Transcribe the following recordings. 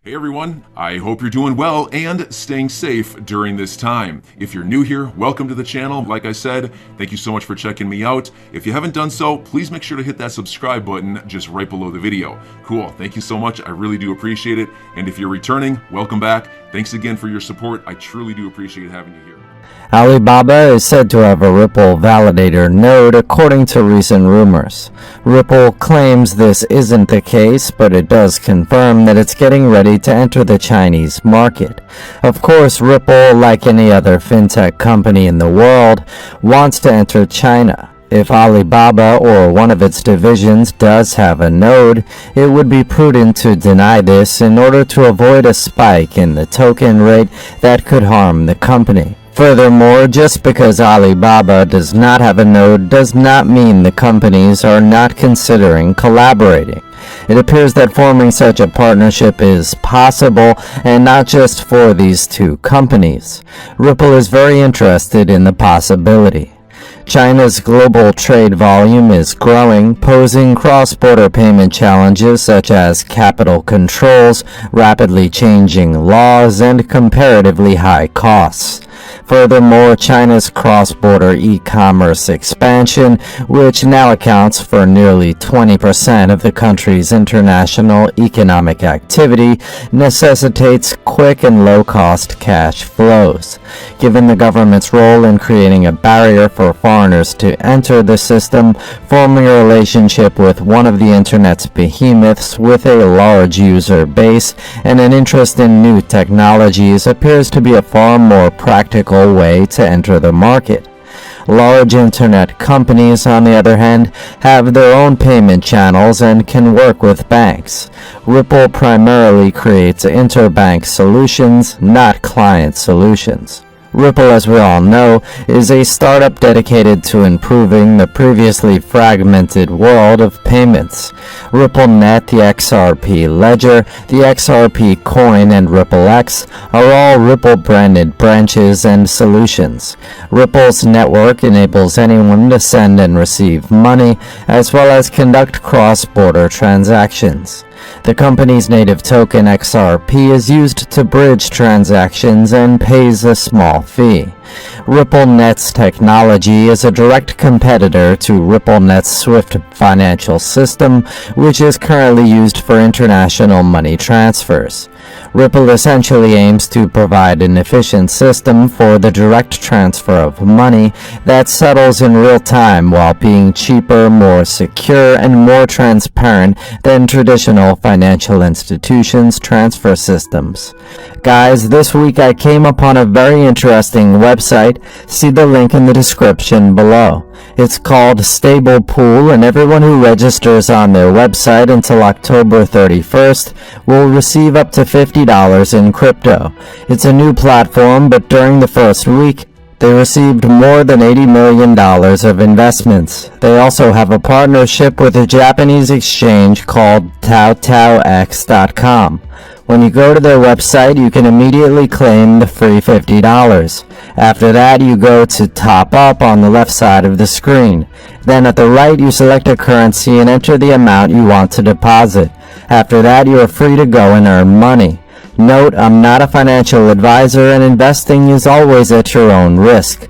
Hey everyone, I hope you're doing well and staying safe during this time. If you're new here, welcome to the channel. Like I said, thank you so much for checking me out. If you haven't done so, please make sure to hit that subscribe button just right below the video. Cool, thank you so much. I really do appreciate it. And if you're returning, welcome back. Thanks again for your support. I truly do appreciate having you here. Alibaba is said to have a Ripple validator node according to recent rumors. Ripple claims this isn't the case, but it does confirm that it's getting ready to enter the Chinese market. Of course, Ripple, like any other fintech company in the world, wants to enter China. If Alibaba or one of its divisions does have a node, it would be prudent to deny this in order to avoid a spike in the token rate that could harm the company. Furthermore, just because Alibaba does not have a node does not mean the companies are not considering collaborating. It appears that forming such a partnership is possible, and not just for these two companies. Ripple is very interested in the possibility. China's global trade volume is growing, posing cross-border payment challenges such as capital controls, rapidly changing laws, and comparatively high costs. Furthermore, China's cross-border e-commerce expansion, which now accounts for nearly 20% of the country's international economic activity, necessitates quick and low-cost cash flows. Given the government's role in creating a barrier for foreigners to enter the system, forming a relationship with one of the internet's behemoths with a large user base and an interest in new technologies appears to be a far more practical way to enter the market. Large internet companies, on the other hand, have their own payment channels and can work with banks. Ripple primarily creates interbank solutions, not client solutions. Ripple, as we all know, is a startup dedicated to improving the previously fragmented world of payments. RippleNet, the XRP ledger, the XRP coin, and RippleX are all Ripple-branded branches and solutions. Ripple's network enables anyone to send and receive money, as well as conduct cross-border transactions. The company's native token XRP is used to bridge transactions and pays a small fee. RippleNet's technology is a direct competitor to RippleNet's Swift financial system, which is currently used for international money transfers. Ripple essentially aims to provide an efficient system for the direct transfer of money that settles in real time while being cheaper, more secure, and more transparent than traditional financial institutions' transfer systems. Guys, this week I came upon a very interesting website. See the link in the description below. It's called Stable Pool, and everyone who registers on their website until October 31st will receive up to $50 in crypto. It's a new platform, but during the first week, they received more than $80 million of investments. They also have a partnership with a Japanese exchange called TaoTaoX.com. When you go to their website, you can immediately claim the free $50. After that, you go to Top Up on the left side of the screen. Then at the right, you select a currency and enter the amount you want to deposit. After that, you are free to go and earn money. Note, I'm not a financial advisor, and investing is always at your own risk.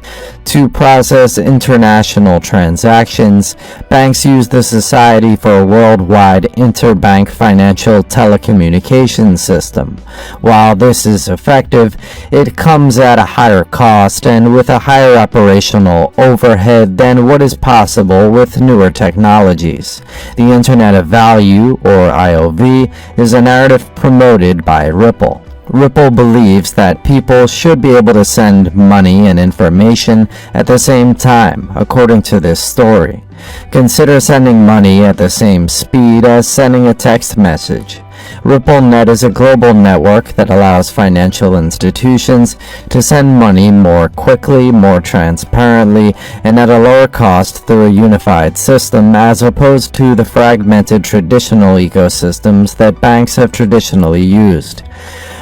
To process international transactions, banks use the Society for a Worldwide Interbank Financial Telecommunications System. While this is effective, it comes at a higher cost and with a higher operational overhead than what is possible with newer technologies. The Internet of Value, or IOV, is a narrative promoted by Ripple. Ripple believes that people should be able to send money and information at the same time, according to this story. Consider sending money at the same speed as sending a text message. RippleNet is a global network that allows financial institutions to send money more quickly, more transparently, and at a lower cost through a unified system, as opposed to the fragmented traditional ecosystems that banks have traditionally used.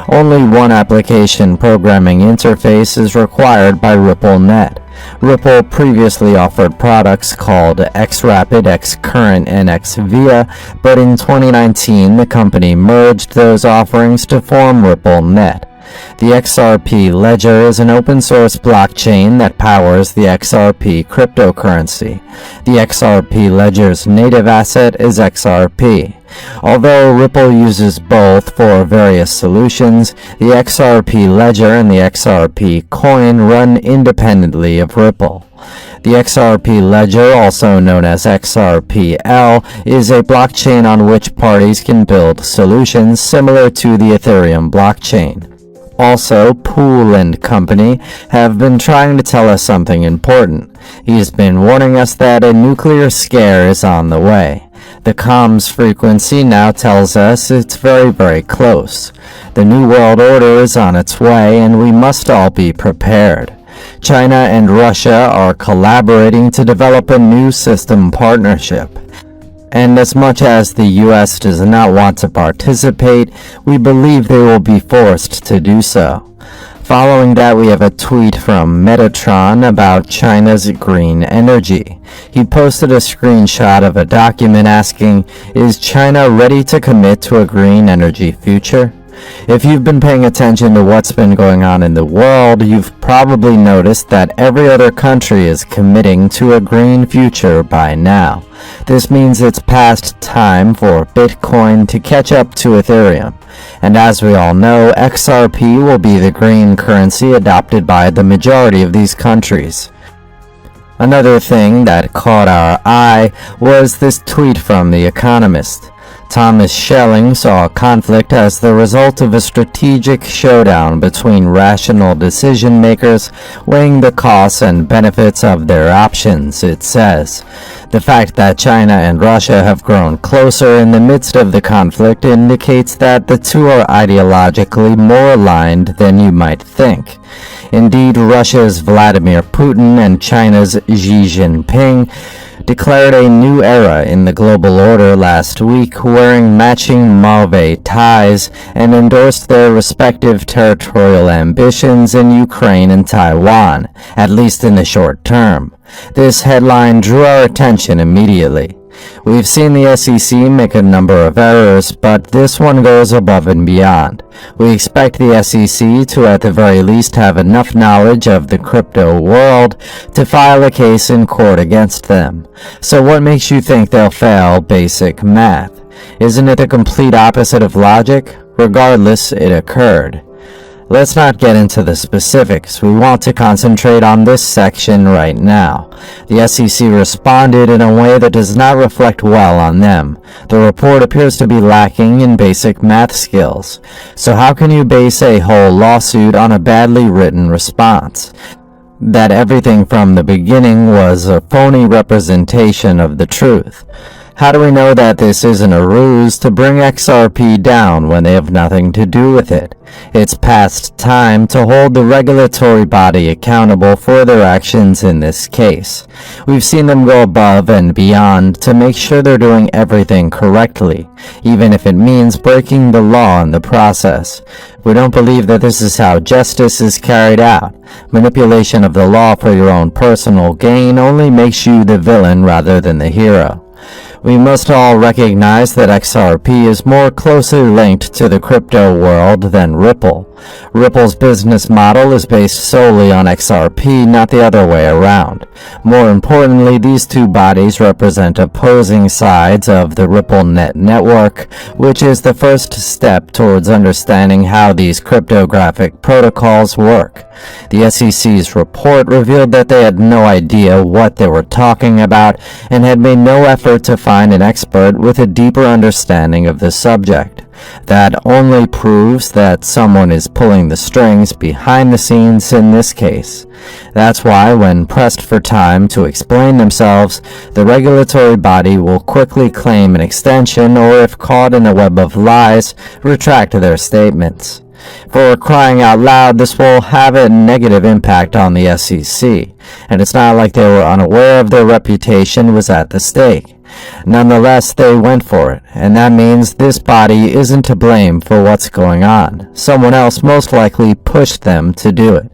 Only one application programming interface is required by RippleNet. Ripple previously offered products called XRapid, XCurrent, and XVIA, but in 2019 the company merged those offerings to form RippleNet. The XRP ledger is an open-source blockchain that powers the XRP cryptocurrency. The XRP ledger's native asset is XRP. Although Ripple uses both for various solutions, the XRP ledger and the XRP coin run independently of Ripple. The XRP ledger, also known as XRPL, is a blockchain on which parties can build solutions similar to the Ethereum blockchain. Also, Pool and Company have been trying to tell us something important. He's been warning us that a nuclear scare is on the way. The comms frequency now tells us it's very, very close. The New World Order is on its way, and we must all be prepared. China and Russia are collaborating to develop a new system partnership. And as much as the US does not want to participate, we believe they will be forced to do so. Following that, we have a tweet from Metatron about China's green energy. He posted a screenshot of a document asking, "Is China ready to commit to a green energy future?" If you've been paying attention to what's been going on in the world, you've probably noticed that every other country is committing to a green future by now. This means it's past time for Bitcoin to catch up to Ethereum. And as we all know, XRP will be the green currency adopted by the majority of these countries. Another thing that caught our eye was this tweet from The Economist. Thomas Schelling saw a conflict as the result of a strategic showdown between rational decision makers weighing the costs and benefits of their options, it says. The fact that China and Russia have grown closer in the midst of the conflict indicates that the two are ideologically more aligned than you might think. Indeed, Russia's Vladimir Putin and China's Xi Jinping declared a new era in the global order last week, wearing matching mauve ties, and endorsed their respective territorial ambitions in Ukraine and Taiwan, at least in the short term. This headline drew our attention immediately. We've seen the SEC make a number of errors, but this one goes above and beyond. We expect the SEC to at the very least have enough knowledge of the crypto world to file a case in court against them. So what makes you think they'll fail basic math? Isn't it the complete opposite of logic? Regardless, it occurred. Let's not get into the specifics. We want to concentrate on this section right now. The SEC responded in a way that does not reflect well on them. The report appears to be lacking in basic math skills. So how can you base a whole lawsuit on a badly written response? That everything from the beginning was a phony representation of the truth. How do we know that this isn't a ruse to bring XRP down when they have nothing to do with it? It's past time to hold the regulatory body accountable for their actions in this case. We've seen them go above and beyond to make sure they're doing everything correctly, even if it means breaking the law in the process. We don't believe that this is how justice is carried out. Manipulation of the law for your own personal gain only makes you the villain rather than the hero. We must all recognize that XRP is more closely linked to the crypto world than Ripple. Ripple's business model is based solely on XRP, not the other way around. More importantly, these two bodies represent opposing sides of the RippleNet network, which is the first step towards understanding how these cryptographic protocols work. The SEC's report revealed that they had no idea what they were talking about and had made no effort to find an expert with a deeper understanding of the subject. That only proves that someone is pulling the strings behind the scenes in this case. That's why, when pressed for time to explain themselves, the regulatory body will quickly claim an extension, or if caught in a web of lies, retract their statements. For crying out loud, this will have a negative impact on the SEC, and it's not like they were unaware of their reputation was at the stake. Nonetheless, they went for it, and that means this body isn't to blame for what's going on. Someone else most likely pushed them to do it.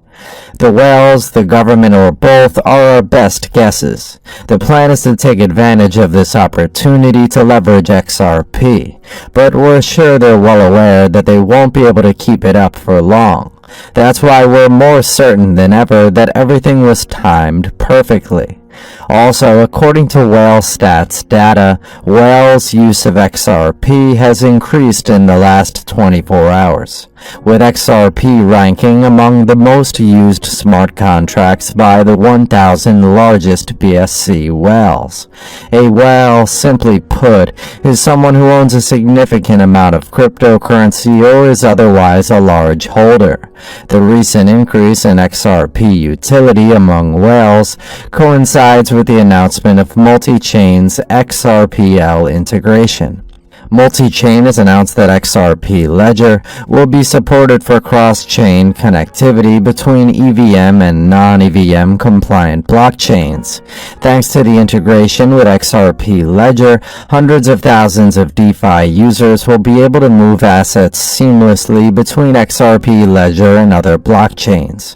The whales, the government, or both are our best guesses. The plan is to take advantage of this opportunity to leverage XRP, but we're sure they're well aware that they won't be able to keep it up for long. That's why we're more certain than ever that everything was timed perfectly. Also, according to Whale Stats data, Whale's use of XRP has increased in the last 24 hours, with XRP ranking among the most used smart contracts by the 1,000 largest BSC whales. A whale, simply put, is someone who owns a significant amount of cryptocurrency or is otherwise a large holder. The recent increase in XRP utility among whales coincides with the announcement of Multi-Chain's XRPL integration. Multi-Chain has announced that XRP Ledger will be supported for cross-chain connectivity between EVM and non-EVM compliant blockchains. Thanks to the integration with XRP Ledger, hundreds of thousands of DeFi users will be able to move assets seamlessly between XRP Ledger and other blockchains.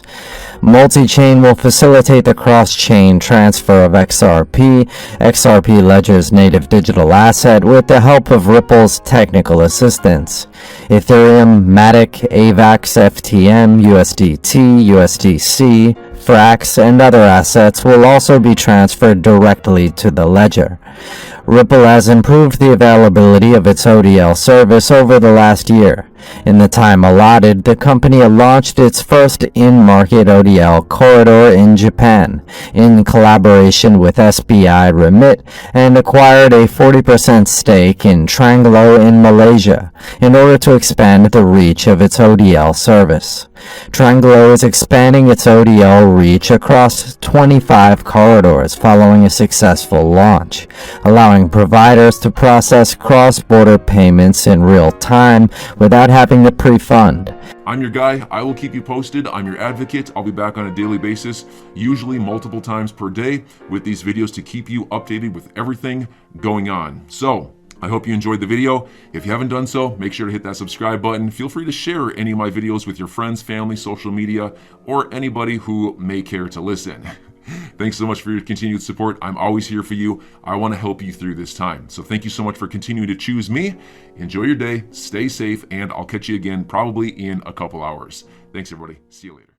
Multi-Chain will facilitate the cross-chain transfer of XRP Ledger's native digital asset, with the help of Ripple's technical assistance. Ethereum, Matic, AVAX, FTM, USDT, USDC, Frax, and other assets will also be transferred directly to the ledger. Ripple has improved the availability of its ODL service over the last year. In the time allotted, the company launched its first in-market ODL corridor in Japan, in collaboration with SBI Remit, and acquired a 40% stake in Tranglo in Malaysia, in order to expand the reach of its ODL service. Tranglo is expanding its ODL reach across 25 corridors following a successful launch, allowing providers to process cross-border payments in real time without having to pre-fund. I'm your guy. I will keep you posted. I'm your advocate. I'll be back on a daily basis, usually multiple times per day, with these videos to keep you updated with everything going on. So, I hope you enjoyed the video. If you haven't done so, make sure to hit that subscribe button. Feel free to share any of my videos with your friends, family, social media, or anybody who may care to listen. Thanks so much for your continued support. I'm always here for you. I want to help you through this time. So thank you so much for continuing to choose me. Enjoy your day, stay safe, and I'll catch you again probably in a couple hours. Thanks, everybody. See you later.